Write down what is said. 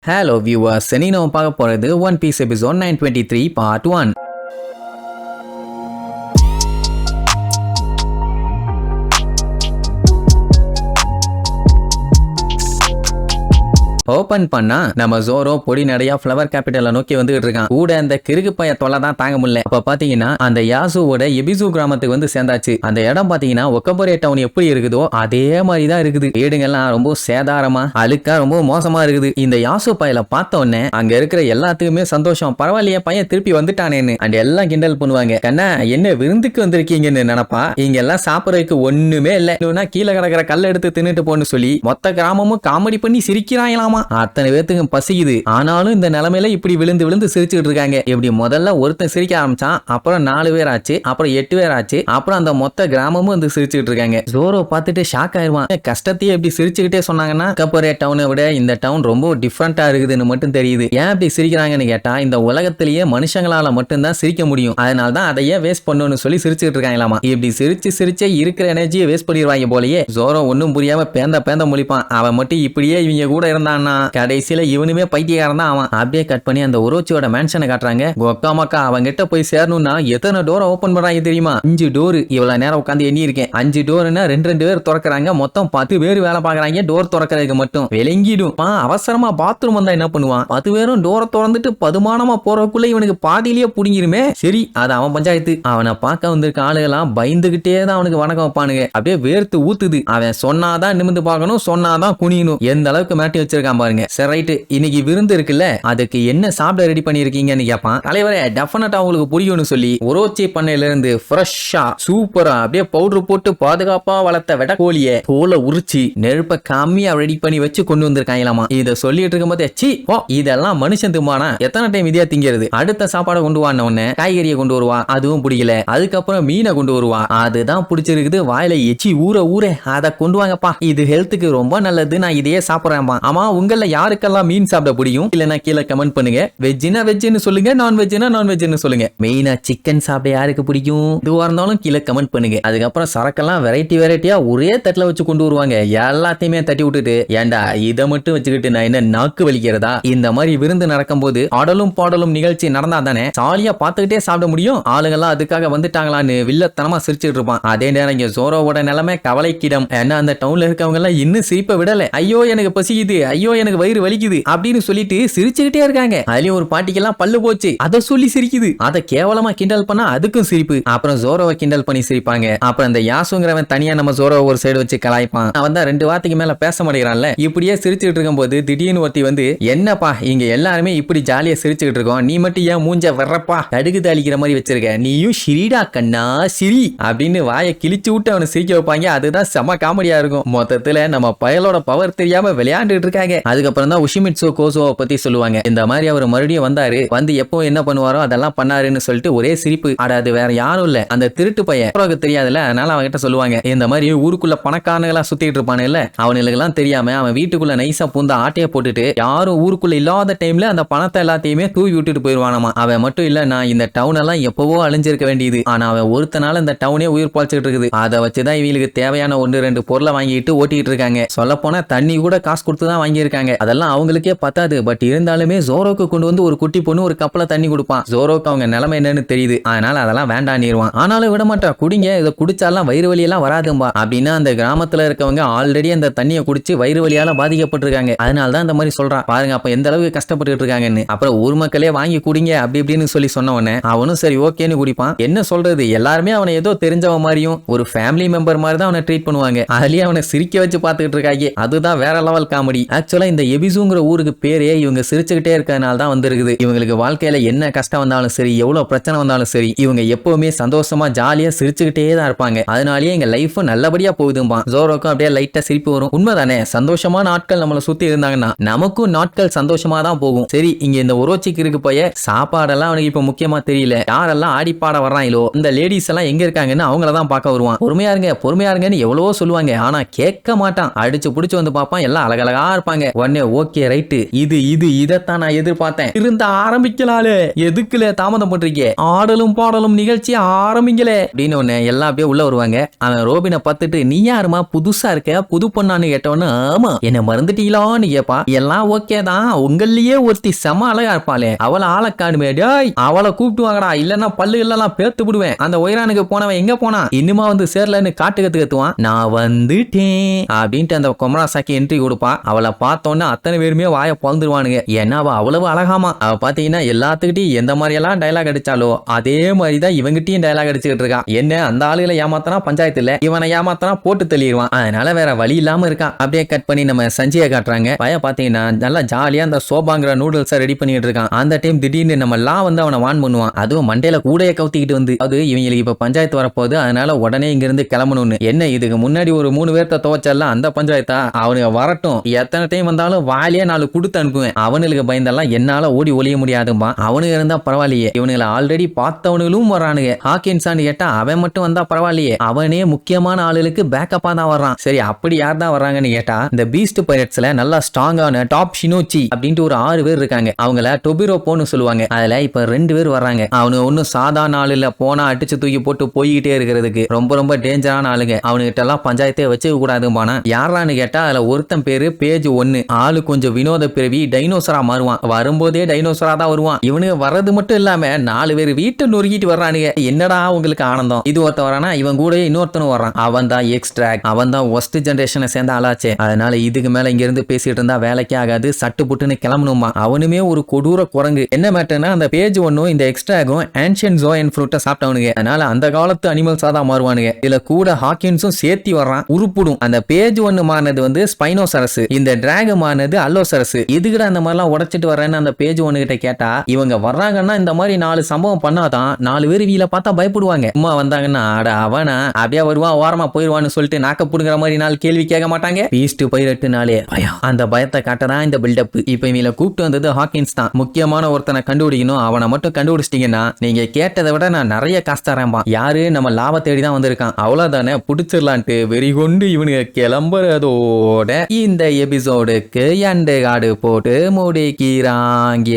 Hello viewers, இன்னைக்கு நம்ம பார்க்க போறது One Piece episode 923 part 1. Open பண்ணா நம்ம ஜோரோ பொடி நடையா ஃப்ளவர் கேபிட்டலை நோக்கி வந்துகிட்டு இருக்கான். கூட அந்த கிறுக்கு பைய தொலை தான் தாங்க முடியல. அப்ப பாத்தீங்கன்னா அந்த யாசுவோட எபிசு கிராமத்துக்கு வந்து சேர்ந்தாச்சு. அந்த இடம் பாத்தீங்கன்னா ஒக்கபரே டவுன் எப்படி இருக்குதோ அதே மாதிரி தான் இருக்குது. வீடுங்கெல்லாம் ரொம்ப சேதாரமா அழுக்கா ரொம்ப மோசமா இருக்குது. இந்த யாசு பையல பார்த்த உடனே அங்க இருக்கிற எல்லாத்துக்குமே சந்தோஷம். பரவாயில்லையே பையன் திருப்பி வந்துட்டானேன்னு அண்ட் எல்லாம் கிண்டல் பண்ணுவாங்க. கண்ணா என்ன விருந்துக்கு வந்திருக்கீங்கன்னு நினைப்பா. இங்க எல்லாம் சாப்பிடறதுக்கு ஒண்ணுமே இல்ல. இல்லைன்னா கீழே கிடக்கிற கல்ல எடுத்து தின்னுட்டு போன்னு சொல்லி மொத்த கிராமமும் காமெடி பண்ணி சிரிக்கிறாங்களாம். அத்தனை பேத்துக்கு பசிக்குது. ஆனாலும் இந்த நிலைமையில இப்படி விழுந்து விழுந்து சிரிச்சுட்டு இருக்காங்க. இப்படி முதல்ல ஒருத்தன் சிரிக்க ஆரம்பிச்சான், அப்புறம் 4 பேர் ஆச்சு, அப்புறம் 8 பேர் ஆச்சு, அப்புறம் அந்த மொத்த கிராமமும் வந்து சிரிச்சுட்டு இருக்காங்க. ஜோரோ பார்த்துட்டு ஷாக் ஆயிருவான். கஷ்டத்தையே எப்படி சிரிச்சுக்கிட்டே சொன்னாங்கன்னா கப்பரே டவுனை விட இந்த டவுன் ரொம்ப டிஃப்ரெண்டா இருக்குதுன்னு மட்டும் தெரியுது. ஏன் இப்படி சிரிக்கிறாங்கன்னு கேட்டா இந்த உலகத்திலேயே மனுஷங்களால மட்டும்தான் சிரிக்க முடியும். அதனாலதான் அதையே வேஸ்ட் பண்ணணும்னு சொல்லி சிரிச்சுட்டு இருக்காங்களாமா. இப்படி சிரிச்சு சிரிச்சே இருக்கிற எனர்ஜியை வேஸ்ட் பண்ணிடுவாங்க போலயே. ஜோரோ ஒன்னும் புரியாம பேந்த முழிப்பான். அவன் மட்டும் இப்படியே இவங்க கூட இருந்தான்னா கடைசியில இவனுமே பைத்தியக்காரன் தான் அவன். அப்படியே கட் பண்ணி அந்த உரோச்சியோட மேன்ஷனை காட்டுறாங்க. ஒக்காமக்கா அவங்கிட்ட போய் சேரணும்னா எத்தனை டோரை ஓபன் பண்றாங்க தெரியுமா? 5 டோர். இவ்வளவு நேரம் உட்காந்து எண்ணி இருக்கேன். 5 டோர்னா 2 பேர் திறக்கிறாங்க. மொத்தம் 10 பேர் வேலை பாக்குறாங்க டோர் திறக்கிறதுக்கு மட்டும். விளங்கிடும். அவசரமா பாத்ரூம் வந்தா என்ன பண்ணுவான்? 10 பேரும் டோரை திறந்துட்டு பதுமானமா போறதுக்குள்ள இவனுக்கு பாதியிலேயே புடிங்கிருமே. சரி அது அவன் பஞ்சாயத்து. அவனை பார்க்க வந்திருக்க ஆளுகெல்லாம் பயந்துகிட்டே தான் அவனுக்கு வணக்கம் வைப்பானுங்க. அப்படியே வேர்த்து ஊத்துது. அவன் சொன்னாதான் நிமிந்து பார்க்கணும், சொன்னாதான் குனியணும். எந்த அளவுக்கு மாட்டி வச்சிருக்கான் பாருங்க. சரி ரைட்டு, இன்னைக்கு விருந்து இருக்குல்ல, அதுக்கு என்ன சாப்பிட ரெடி பண்ணிருக்கீங்கன்னு கேட்பான். தலைவரே டெஃபினட்டா உங்களுக்கு புரியும்னு சொல்லி ஒரோச்சி பண்ணையில இருந்து ஃப்ரெஷ்ஷா சூப்பரா அப்படியே பவுடர் போட்டு பாதுகாப்பா வளர்த்த வெட கோழிய தோலை உரிச்சு நெருப்ப கம்மியா ரெடி பண்ணி வச்சு கொண்டு வந்திருக்காங்களாமா. இத சொல்லிட்டு இருக்கும்போது சி ஓ இதெல்லாம் மனுஷன் திம்மானா எத்தனை டைம் இதே திங்கிறது. அடுத்த சாப்பாடை கொண்டு வான உடனே காய்கறியை கொண்டு வருவா, அதுவும் பிடிக்கல. அதுக்கப்புறம் மீனை கொண்டு வருவா, அதுதான் பிடிச்சிருக்குது. வாயில எச்சி ஊற அதை கொண்டு வாங்கப்பா, இது ஹெல்த்துக்கு ரொம்ப நல்லது, நான் இதையே சாப்பிடுறேன்பா. ஆமா உங்கள யாருக்கெல்லாம் மீன் சாப்பிட பிடிக்கும் இல்லனா கீழே கமெண்ட் பண்ணுங்க. வெஜ்னா வெஜ்னு சொல்லுங்க, நான்வெஜ்னா நான்வெஜ்னு சொல்லுங்க. மெயினா சிக்கன் சாப்பிட யாருக்கு பிடிக்கும் இதுவா இருந்தாலும் கீழே கமெண்ட் பண்ணுங்க. அதுக்கப்புறம் சரக்கெல்லாம் வெரைட்டியா ஒரே தட்டுல வச்சு கொண்டு வருவாங்க. எல்லாத்தையுமே தட்டி விட்டுட்டு ஏண்டா இதை மட்டும் வச்சுக்கிட்டு நான் என்ன நாக்கு வலிக்கிறதா? இந்த மாதிரி விருந்து நடக்கும் போது ஆடலும் பாடலும் நிகழ்ச்சி நடந்தா தானே ஜாலியா பார்த்துக்கிட்டே சாப்பிட முடியும். ஆளுங்கெல்லாம் அதுக்காக வந்துட்டாங்களான்னு வில்லத்தனமா சிரிச்சுட்டு இருப்பான். அதே நேரம் இங்க ஜோரோவோட நிலைமை கவலைக்கிடம். ஏன்னா அந்த டவுன்ல இருக்கவங்க எல்லாம் இன்னும் சிரிப்பை விடல. ஐயோ எனக்கு பசிக்குது, ஐயோ எனக்கு வயிறு வலிக்குது அப்படின்னு சொல்லிட்டு சிரிச்சுக்கிட்டே இருக்காங்க. அதுலயும் ஒரு பாட்டிக்கெல்லாம் பல்லு போச்சு, அதை சொல்லி சிரிக்குது. அதை கேவலமா கிண்டல் பண்ணா அதுக்கும் சிரிப்பு. அப்புறம் ஜோரோவை கிண்டல் பண்ணி சிரிப்பாங்க. அப்புறம் இந்த யாசுங்கிறவன் தனியா நம்ம ஜோரோவை ஒரு சைடு வச்சு கலாய்ப்பான். அவன் தான் 2 வார்த்தைக்கு மேல பேச மாட்டேங்கிறான்ல. இப்படியே சிரிச்சுட்டு இருக்கும் போது திடீர்னு ஒருத்தி வந்து என்னப்பா இங்க எல்லாருமே இப்படி ஜாலியா சிரிச்சுக்கிட்டு இருக்கோம், நீ மட்டும் ஏன் மூஞ்ச வர்றப்பா கடுகு தாளிக்கிற மாதிரி வச்சிருக்க, நீயும் சிரிடா கண்ணா சிரி அப்படின்னு வாயை கிழிச்சு விட்டு அவனை சிரிக்க வைப்பாங்க. அதுதான் செம காமெடியா இருக்கும். மொத்தத்துல நம்ம பயலோட பவர் தெரியாம விளையாண்டுட்டு இருக்காங்க. அதுக்கப்புறம் தான் உஷிமிட்சு கோசோவை பத்தி சொல்லுவாங்க. இந்த மாதிரி அவர் மறுபடியும் வந்தாரு, வந்து எப்போ என்ன பண்ணுவாரோ அதெல்லாம் பண்ணாருன்னு சொல்லிட்டு ஒரே சிரிப்பு. அது வேற யாரும் இல்ல, அந்த திருட்டு பையன் தெரியாதுல்ல. அதனால அவன்கிட்ட சொல்லுவாங்க இந்த மாதிரி ஊருக்குள்ள பணக்காரங்களா சுத்திட்டு இருப்பானு இல்ல, அவனுக்கு எல்லாம் தெரியாம அவன் வீட்டுக்குள்ள நைசா பூந்த ஆட்டைய போட்டுட்டு யாரும் ஊருக்குள்ள இல்லாத டைம்ல அந்த பணத்தை எல்லாத்தையுமே தூவி விட்டுட்டு போயிருவானாமா. அவன் மட்டும் இல்ல, நான் இந்த டவுன் எல்லாம் எப்பவோ அழிஞ்சிருக்க வேண்டியது, ஆனா அவன் ஒருத்தனால இந்த டவுனே உயிர் பாய்ச்சிட்டு இருக்குது. அதை வச்சுதான் இவங்களுக்கு தேவையான 1-2 பொருளை வாங்கிட்டு ஓட்டிட்டு இருக்காங்க. சொல்ல போனா தண்ணி கூட காசு கொடுத்து தான் வாங்கியிருக்காங்க. அதெல்லாம் அவங்களுக்கே பத்தாது. பட் இருந்தாலுமே ஜோரோக்கு கொண்டு வந்து ஒரு குட்டி பொண்ணு ஒரு கப்பல தண்ணி கொடுப்பான். ஜோரோக்கு அவங்க நிலைமை என்னன்னு தெரியுது, அதனால அதெல்லாம் வேண்டான்னிடுவான். ஆனாலும் விட மாட்டா, குடிங்க, இதை குடிச்சாலாம் வயிறு வலியெல்லாம் வராதும்பா அப்படின்னா அந்த கிராமத்துல இருக்கவங்க ஆல்ரெடி அந்த தண்ணியை குடிச்சு வயிறு வலியால பாதிக்கப்பட்டிருக்காங்க. அதனாலதான் இந்த மாதிரி சொல்றான். பாருங்க அப்ப எந்த அளவுக்கு கஷ்டப்பட்டு இருக்காங்கன்னு. அப்புறம் ஊர் மக்களே வாங்கி குடிங்க அப்படி இப்படின்னு சொல்லி சொன்ன உடனே அவனும் சரி ஓகேன்னு குடிப்பான். என்ன சொல்றது, எல்லாருமே அவனை ஏதோ தெரிஞ்சவன் மாதிரியும் ஒரு ஃபேமிலி மெம்பர் மாதிரி தான் அவனை ட்ரீட் பண்ணுவாங்க. அதுலயே அவனை சிரிக்க வச்சு பார்த்துக்கிட்டு இருக்காங்க. அதுதான் வேற லெவல் காமெடி. ஆக்சுவலா இந்த எபிசுங்கிற ஊருக்கு பேரே இவங்க சிரிச்சுக்கிட்டே இருக்கறனால தான் வந்திருக்குது. இவங்களுக்கு வாழ்க்கையில என்ன கஷ்டம் வந்தாலும் சரி, எவ்வளவு பிரச்சனை வந்தாலும் சரி, இவங்க எப்பவுமே சந்தோஷமா ஜாலியா சிரிச்சுக்கிட்டே தான் இருப்பாங்க. அதனாலேயே எங்க லைஃப் நல்லபடியா போகுதும்பா. ஜோரோக்கும் அப்படியே லைட்டா சிரிப்பு வரும். உண்மைதானே, சந்தோஷமான ஆட்கள் நம்மளை சுத்தி இருந்தாங்கன்னா நமக்கும் நாட்கள் சந்தோஷமா தான் போகும். சரி இங்க இந்த ஒரோச்சிக்கு இருக்கு போய சாப்பாடெல்லாம் அவனுக்கு இப்ப முக்கியமா தெரியல. யாரெல்லாம் ஆடி பாட வர்றாங்களோ இந்த லேடிஸ் எல்லாம் எங்க இருக்காங்கன்னு அவங்களதான் பார்க்க வருவான். பொறுமையா இருங்கன்னு எவ்வளவோ சொல்லுவாங்க, ஆனா கேட்க மாட்டான். அடிச்சு புடிச்சு வந்து பார்ப்பான். எல்லாம் அழகழகா இருப்பாங்க. சொல்லுவாங்க. உடனே ஓகே ரைட்டு இதத்தான் நான் எதிர்பார்த்தேன். இருந்த ஆரம்பிக்கலாலே, எதுக்குல தாமதம் பண்றீங்க, ஆடலும் பாடலும் நிகழ்ச்சி ஆரம்பிங்களே அப்படின்னு ஒண்ணு எல்லாம் அப்படியே உள்ள வருவாங்க. அவன் ரோபினை பார்த்துட்டு நீ யாருமா புதுசா இருக்க, புது பொண்ணான்னு கேட்டவனு ஆமா என்ன மறந்துட்டீங்களான்னு கேப்பா. எல்லாம் ஓகே தான், உங்களையே ஒருத்தி செம அழகா இருப்பாளே அவளை ஆளக்காடுமே, அவளை கூப்பிட்டு வாங்கடா இல்லன்னா பல்லு எல்லாம் பேத்து விடுவேன். அந்த ஒய்ரானுக்கு போனவன் எங்க போனா, இன்னுமா வந்து சேர்லன்னு காட்டு கத்துவான். நான் வந்துட்டேன் அப்படின்ட்டு அந்த கொமராசாக்கி என்ட்ரி கொடுப்பா. அவளை பார்த்தோன்னு அத்தனை பேருமே வாயை பொழந்துருவானுங்க. ஏன்னா அவ அவ்வளவு அழகாமா. அவ பாத்தீங்கன்னா எல்லாத்துக்கிட்டையும் எந்த மாதிரி எல்லாம் டைலாக் அடிச்சாலோ அதே மாதிரிதான் இவங்கிட்டையும் டைலாக் அடிச்சுக்கிட்டு இருக்கான். என்ன அந்த ஆளுகளை ஏமாத்தனா பஞ்சாயத்து இல்ல, இவனை ஏமாத்தனா போட்டு தள்ளிடுவான். அதனால வேற வழி இல்லாம இருக்கான். அப்படியே கட் பண்ணி நம்ம சஞ்சய காட்டுறாங்க. பைய பாத்தீங்கன்னா நல்லா ஜாலியா அந்த சோபாங்கிற நூடுல்ஸை ரெடி பண்ணிட்டு இருக்கான். அந்த டைம் திடீர்னு நம்ம வந்து அவனை வான் பண்ணுவான். அதுவும் மண்டையில கூடைய கவுத்திக்கிட்டு வந்து அது இவங்களுக்கு இப்ப பஞ்சாயத்து வரப்போகுது, அதனால உடனே இங்க இருந்து கிளம்பணும்னு. என்ன இதுக்கு முன்னாடி ஒரு 3 பேர்த்த துவச்செல்லாம் அந்த பஞ்சாயத்தா, அவனுக்கு வரட்டும் எத்தனை டைம் வந்தாலும் வாலியே 4 கொடுத்து அனுப்புவேன். அவனுக்கு பயந்தெல்லாம் என்னால ஓடி ஒளிய முடியாதும்பா. அவனுக்கு இருந்தா பரவாயில்லையே, இவனுங்களை ஆல்ரெடி பார்த்தவனுகளும் வரானுங்க. ஹாக்கின்ஸான்னு கேட்டா அவன் மட்டும் வந்தா பரவாயில்லையே, அவனே முக்கியமான ஆளுகளுக்கு பேக்கப்பா தான் வர்றான். சரி அப்படி யார் தான் வர்றாங்கன்னு கேட்டா இந்த பீஸ்ட் பைரட்ஸ்ல நல்லா ஸ்ட்ராங்கான டாப் ஷினோச்சி அப்படின்ட்டு ஒரு 6 பேர் இருக்காங்க. அவங்கள டொபிரோப்போன்னு சொல்லுவாங்க. அதுல இப்ப 2 பேர் வர்றாங்க. அவனு ஒன்னும் சாதாரண ஆளு இல்ல, போனா அடிச்சு தூக்கி போட்டு போய்கிட்டே இருக்கிறதுக்கு ரொம்ப ரொம்ப டேஞ்சரான ஆளுங்க. அவனுகிட்ட எல்லாம் பஞ்சாயத்தே வச்சுக்க கூடாதும்பானா. யாரான்னு கேட்டா அதுல ஒருத்தன் பேரு பேஜ் 1. ஆளு கொஞ்சம் வினோத பிறவி, டைனோசரா மாறுவான். வரும்போதே டைனோசரா தான் வருவான். இவனுக்கு வர்றது மட்டும் இல்லாம 4 பேர் வீட்டை நொறுக்கிட்டு வர்றானுங்க. என்னடா உங்களுக்கு ஆனந்தம். இது ஒருத்தன் வரானா, இவன் கூட இன்னொருத்தனும் வர்றான். அவன் தான் எக்ஸ்ட்ராக்ட், அவன் தான் ஒஸ்ட் ஜெனரேஷனை சேர்ந்த ஆளாச்சே. அதனால இதுக்கு மேல இங்க இருந்து பேசிட்டு இருந்தா வேலைக்கே ஆகாது, சட்டு புட்டுன்னு கிளம்பணுமா. அவனுமே ஒரு கொடூர குரங்கு. என்ன மேட்டர்னா அந்த பேஜ் 1 இந்த எக்ஸ்ட்ராகும் ஆன்ஷியன் ஜோயன் ஃப்ரூட்டை சாப்பிட்டவனுங்க. அதனால அந்த காலத்து அனிமல்ஸா தான் மாறுவானுங்க. இதுல கூட ஹாக்கின்ஸும் சேர்த்தி வர்றான். உருப்புடும். அந்த பேஜ் 1 மாறினது வந்து ஸ்பைனோசரஸ், இந்த டிராகன் மாறினது அல்லோசரஸ். இதுக்கிட்ட அந்த மாதிரிலாம் உடைச்சிட்டு வர்றேன்னு அந்த பேஜ் 1 கிட்ட கேட்டா இவங்க வர்றாங்கன்னா இந்த மாதிரி 4 சம்பவம் பண்ணாதான் 4 பேர் வீல பார்த்தா பயப்படுவாங்க. சும்மா வந்தாங்கன்னா அட அவனா அப்படியே வருவான் ஓரமா போயிருவான்னு சொல்லிட்டு நாக்க புடுங்குற மாதிரி 4 கேள்வி கேட்க மாட்டாங்க. பீஸ்ட் பைரட்னாலே பயம். அந்த பயத்தை காட்டதான் இந்த பில்டப். இப்ப இவங்கள கூப்பிட்டு வந்தது ஹாக்கின்ஸ் தான். முக்கியமான ஒருத்தனை கண்டுபிடிக்கணும். அவனை மட்டும் கண்டுபிடிச்சிட்டீங்கன்னா நீங்க கேட்டதை விட நான் நிறைய காசு தரேன்பா. யாரு நம்ம லாப தேடி தான் வந்திருக்கான், அவ்வளவுதானே புடிச்சிடலான்ட்டு வெறி கொண்டு இவனுங்க கிளம்புறதோட இந்த எபிசோடுக்கு எண்டு காடு போட்டு முடிக்கிறாங்க.